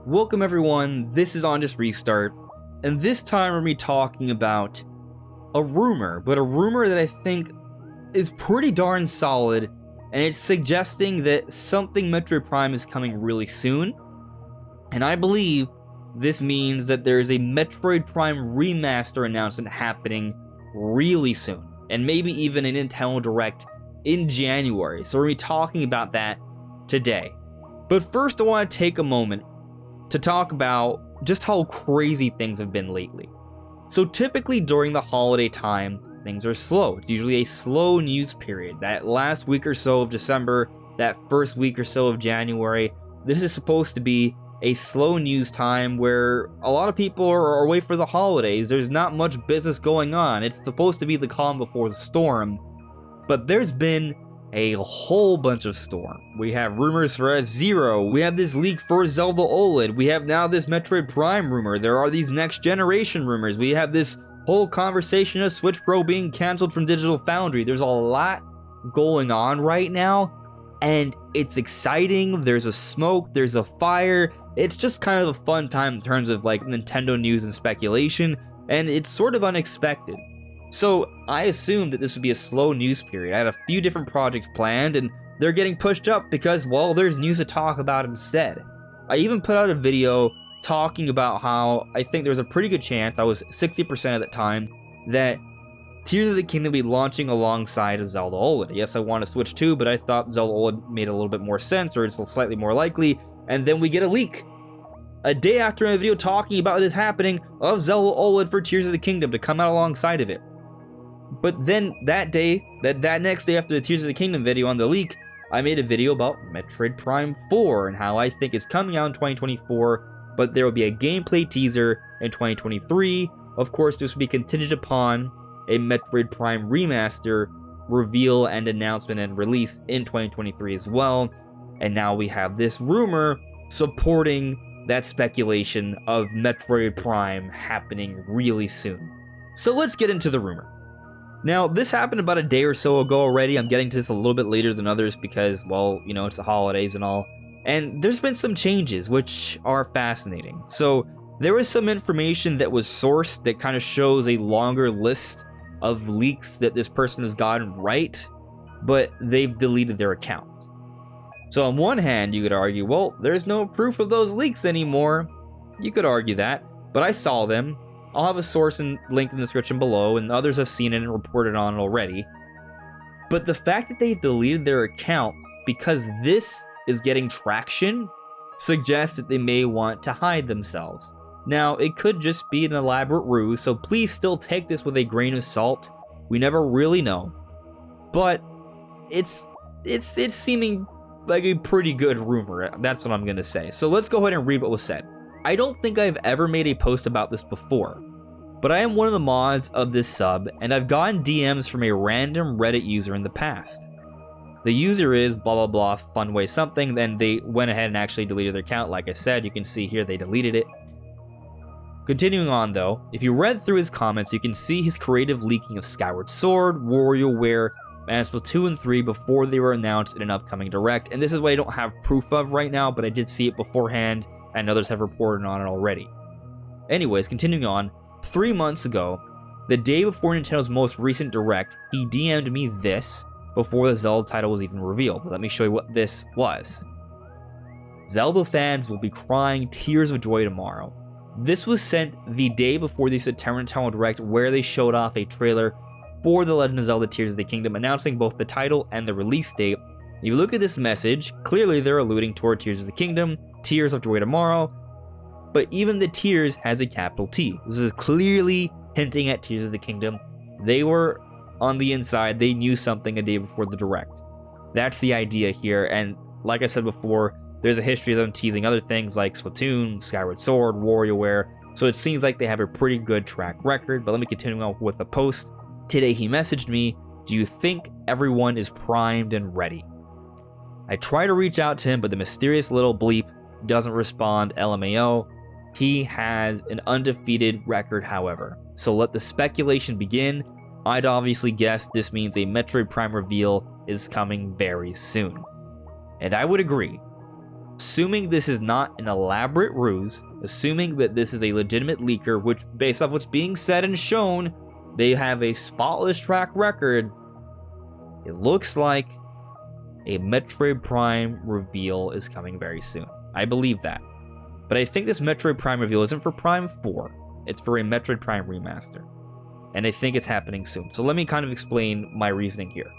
Welcome everyone, this is On Just Restart, and this time we're going to be talking about a rumor, but a rumor that I think is pretty darn solid, and it's suggesting that something Metroid Prime is coming really soon, and I believe this means that there is a Metroid Prime Remaster announcement happening really soon, and maybe even a Nintendo Direct in January, so we're going to be talking about that today. But first I want to take a moment to talk about just how crazy things have been lately. So typically during the holiday time, things are slow. It's usually a slow news period. That last week or so of December, that first week or so of January, this is supposed to be a slow news time where a lot of people are away for the holidays. There's not much business going on. It's supposed to be the calm before the storm. But there's been a whole bunch of storm. We have rumors for F-Zero, we have this leak for Zelda OLED, we have now this Metroid Prime rumor, there are these next generation rumors, we have this whole conversation of Switch Pro being cancelled from Digital Foundry. There's a lot going on right now, and it's exciting. There's a smoke, there's a fire. It's just kind of a fun time in terms of like Nintendo news and speculation, and it's sort of unexpected. So I assumed that this would be a slow news period. I had a few different projects planned, and they're getting pushed up because, well, there's news to talk about instead. I even put out a video talking about how I think there's a pretty good chance, I was 60% at the time, that Tears of the Kingdom will be launching alongside of Zelda OLED. Yes, I want to Switch 2, but I thought Zelda OLED made a little bit more sense, or it's slightly more likely, and then we get a leak a day after my video talking about this happening of Zelda OLED for Tears of the Kingdom to come out alongside of it. But then that day, that next day after the Tears of the Kingdom video on the leak, I made a video about Metroid Prime 4 and how I think it's coming out in 2024, but there will be a gameplay teaser in 2023. Of course, this will be contingent upon a Metroid Prime Remaster reveal and announcement and release in 2023 as well. And now we have this rumor supporting that speculation of Metroid Prime happening really soon. So let's get into the rumor. Now, this happened about a day or so ago already. I'm getting to this a little bit later than others because, well, you know, it's the holidays and all. And there's been some changes, which are fascinating. So, there was some information that was sourced that kind of shows a longer list of leaks that this person has gotten right, but they've deleted their account. So, on one hand, you could argue, well, there's no proof of those leaks anymore. You could argue that, but I saw them. I'll have a source and link in the description below, and others have seen it and reported on it already. But the fact that they've deleted their account because this is getting traction suggests that they may want to hide themselves. Now, it could just be an elaborate ruse, so please still take this with a grain of salt. We never really know. But it's seeming like a pretty good rumor. That's what I'm going to say. So let's go ahead and read what was said. I don't think I've ever made a post about this before, but I am one of the mods of this sub, and I've gotten DMs from a random Reddit user in the past. The user is blah blah blah funway something, then they went ahead and actually deleted their account. Like I said, you can see here they deleted it. Continuing on though, if you read through his comments, you can see his creative leaking of Skyward Sword, WarioWare, and Splatoon 2 and 3 before they were announced in an upcoming Direct, and this is what I don't have proof of right now, but I did see it beforehand, and others have reported on it already. Anyways, continuing on, 3 months ago, the day before Nintendo's most recent Direct, he DM'd me this before the Zelda title was even revealed. But let me show you what this was. Zelda fans will be crying tears of joy tomorrow. This was sent the day before the September Nintendo Direct, where they showed off a trailer for The Legend of Zelda Tears of the Kingdom, announcing both the title and the release date. If you look at this message, clearly they're alluding toward Tears of the Kingdom, Tears of Joy Tomorrow, but even the Tears has a capital T. This is clearly hinting at Tears of the Kingdom. They were on the inside, they knew something a day before the Direct. That's the idea here, and like I said before, there's a history of them teasing other things like Splatoon, Skyward Sword, WarioWare, so it seems like they have a pretty good track record. But let me continue on with the post. Today he messaged me, "Do you think everyone is primed and ready?" I try to reach out to him, but the mysterious little bleep doesn't respond, LMAO. He has an undefeated record, however. So let the speculation begin. I'd obviously guess this means a Metroid Prime reveal is coming very soon. And I would agree. assuming this is not an elaborate ruse, assuming that this is a legitimate leaker, which based off what's being said and shown, they have a spotless track record, it looks like a Metroid Prime reveal is coming very soon. I believe that. But I think this Metroid Prime reveal isn't for Prime 4. It's for a Metroid Prime Remaster. And I think it's happening soon. So let me kind of explain my reasoning here.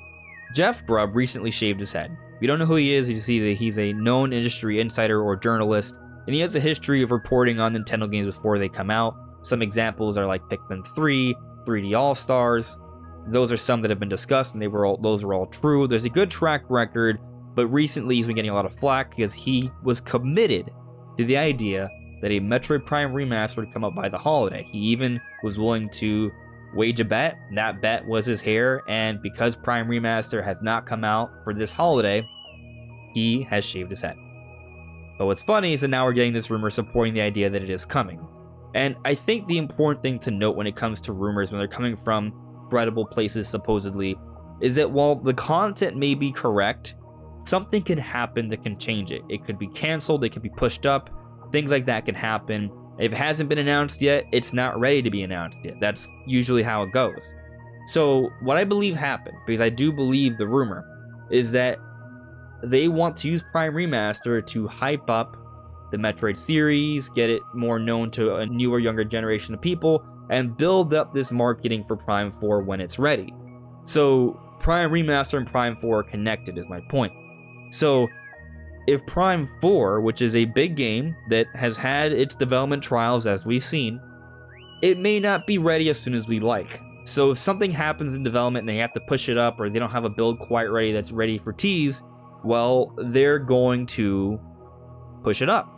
Jeff Grubb recently shaved his head. If you don't know who he is, he's a known industry insider or journalist, and he has a history of reporting on Nintendo games before they come out. Some examples are like Pikmin 3, 3D All-Stars. Those are some that have been discussed, and those are all true. There's a good track record, but recently he's been getting a lot of flack because he was committed to the idea that a Metroid Prime Remaster would come out by the holiday. He even was willing to wage a bet, and that bet was his hair, and because Prime Remaster has not come out for this holiday, he has shaved his head. But what's funny is that now we're getting this rumor supporting the idea that it is coming. And I think the important thing to note when it comes to rumors, when they're coming from credible places supposedly, is that while the content may be correct, something can happen that can change it. It could be canceled, it could be pushed up, things like that can happen. If it hasn't been announced yet, it's not ready to be announced yet. That's usually how it goes. So what I believe happened, because I do believe the rumor, is that they want to use Prime Remaster to hype up the Metroid series, get it more known to a newer, younger generation of people, and build up this marketing for Prime 4 when it's ready. So Prime Remaster and Prime 4 are connected is my point. So if Prime 4, which is a big game that has had its development trials as we've seen, it may not be ready as soon as we like. So if something happens in development and they have to push it up, or they don't have a build quite ready that's ready for tease, well, they're going to push it up.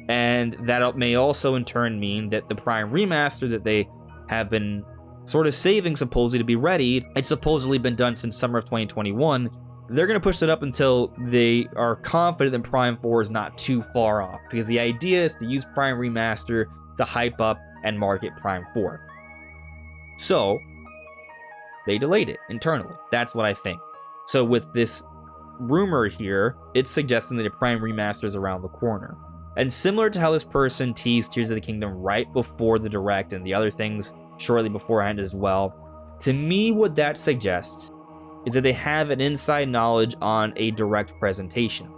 And that may also in turn mean that the Prime Remaster that they have been sort of saving supposedly to be ready, it's supposedly been done since summer of 2021, they're going to push it up until they are confident that Prime 4 is not too far off. Because the idea is to use Prime Remaster to hype up and market Prime 4. So, they delayed it internally. That's what I think. So with this rumor here, it's suggesting that a Prime Remaster is around the corner. And similar to how this person teased Tears of the Kingdom right before the Direct and the other things shortly beforehand as well, to me what that suggests is that they have an inside knowledge on a Direct presentation.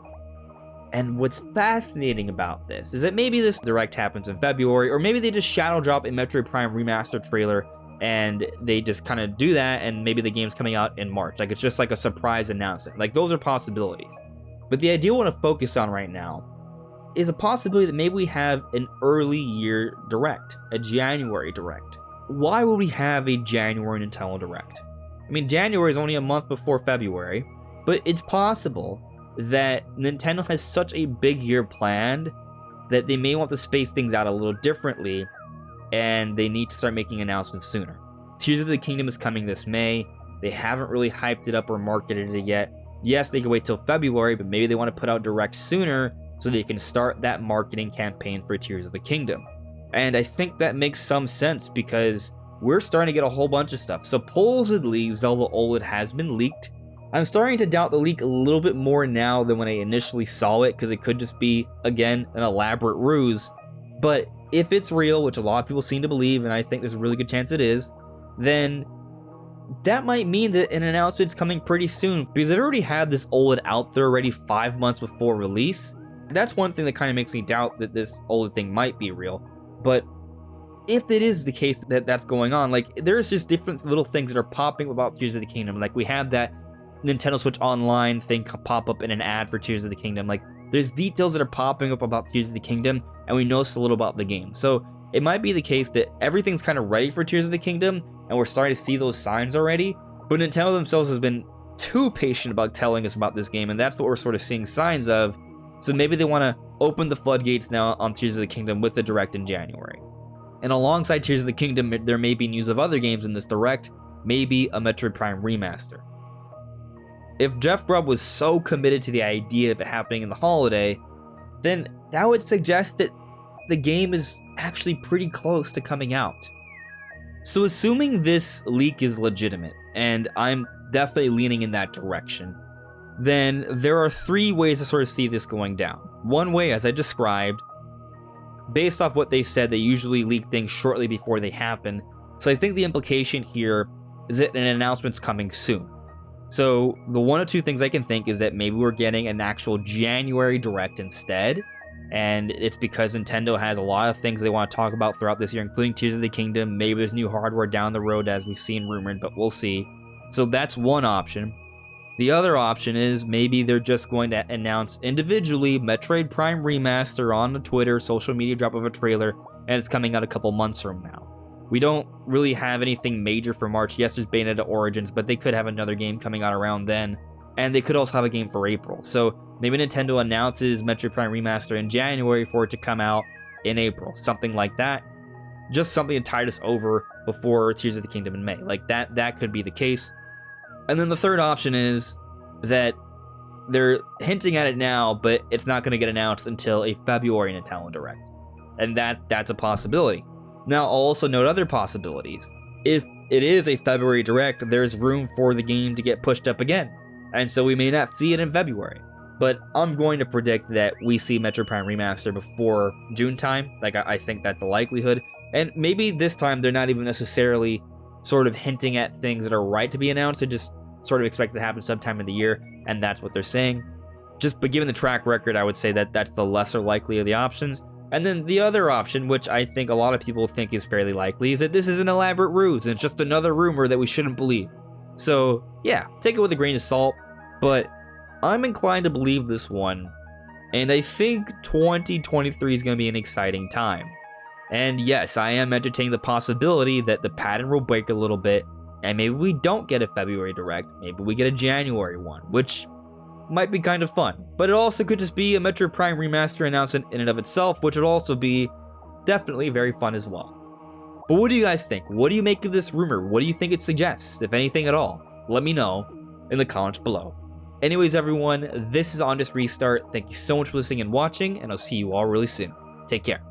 And what's fascinating about this is that maybe this Direct happens in February, or maybe they just shadow drop a Metroid Prime Remaster trailer and they just kind of do that, and maybe the game's coming out in March. Like, it's just like a surprise announcement. Like, those are possibilities. But the idea I want to focus on right now is a possibility that maybe we have an early year Direct, a January Direct. Why would we have a January Nintendo Direct? I mean, January is only a month before February, but it's possible that Nintendo has such a big year planned that they may want to space things out a little differently, and they need to start making announcements sooner. Tears of the Kingdom is coming this May. They haven't really hyped it up or marketed it yet. Yes, they can wait till February, but maybe they want to put out Direct sooner so they can start that marketing campaign for Tears of the Kingdom. And I think that makes some sense because we're starting to get a whole bunch of stuff. Supposedly, Zelda OLED has been leaked. I'm starting to doubt the leak a little bit more now than when I initially saw it, because it could just be, again, an elaborate ruse. But if it's real, which a lot of people seem to believe, and I think there's a really good chance it is, then that might mean that an announcement's coming pretty soon, because it already had this OLED out there already 5 months before release. That's one thing that kind of makes me doubt that this OLED thing might be real. But if it is the case that that's going on, like, there's just different little things that are popping up about Tears of the Kingdom. Like, we had that Nintendo Switch Online thing pop up in an ad for Tears of the Kingdom. Like, there's details that are popping up about Tears of the Kingdom, and we know so little about the game. So it might be the case that everything's kind of ready for Tears of the Kingdom, and we're starting to see those signs already, but Nintendo themselves has been too patient about telling us about this game, and that's what we're sort of seeing signs of. So maybe they want to open the floodgates now on Tears of the Kingdom with the Direct in January. And alongside Tears of the Kingdom, there may be news of other games in this Direct, maybe a Metroid Prime Remaster. If Jeff Grubb was so committed to the idea of it happening in the holiday, then that would suggest that the game is actually pretty close to coming out. So assuming this leak is legitimate, and I'm definitely leaning in that direction, then there are 3 ways to sort of see this going down. One way, as I described, based off what they said, they usually leak things shortly before they happen. So I think the implication here is that an announcement's coming soon. So the one of two things I can think is that maybe we're getting an actual January Direct instead. And it's because Nintendo has a lot of things they want to talk about throughout this year, including Tears of the Kingdom. Maybe there's new hardware down the road, as we've seen rumored, but we'll see. So that's one option. The other option is maybe they're just going to announce individually Metroid Prime Remaster on the Twitter, social media drop of a trailer, and it's coming out a couple months from now. We don't really have anything major for March. Yes, there's Bayonetta Origins, but they could have another game coming out around then, and they could also have a game for April. So maybe Nintendo announces Metroid Prime Remaster in January for it to come out in April, something like that. Just something to tide us over before Tears of the Kingdom in May. Like that could be the case. And then the third option is that they're hinting at it now, but it's not going to get announced until a February Nintendo Direct. And that's a possibility. Now, I'll also note other possibilities. If it is a February Direct, there's room for the game to get pushed up again. And so we may not see it in February. But I'm going to predict that we see Metroid Prime Remaster before June time. Like, I think that's a likelihood. And maybe this time they're not even necessarily sort of hinting at things that are right to be announced. They just sort of expect it to happen sometime in the year, and that's what they're saying. But given the track record, I would say that that's the lesser likely of the options. And then the other option, which I think a lot of people think is fairly likely, is that this is an elaborate ruse, and it's just another rumor that we shouldn't believe. So, yeah, take it with a grain of salt, but I'm inclined to believe this one, and I think 2023 is going to be an exciting time. And yes, I am entertaining the possibility that the pattern will break a little bit, and maybe we don't get a February Direct, maybe we get a January one, which might be kind of fun. But it also could just be a Metroid Prime Remaster announcement in and of itself, which would also be definitely very fun as well. But what do you guys think? What do you make of this rumor? What do you think it suggests, if anything at all? Let me know in the comments below. Anyways, everyone, this is On This Restart. Thank you so much for listening and watching, and I'll see you all really soon. Take care.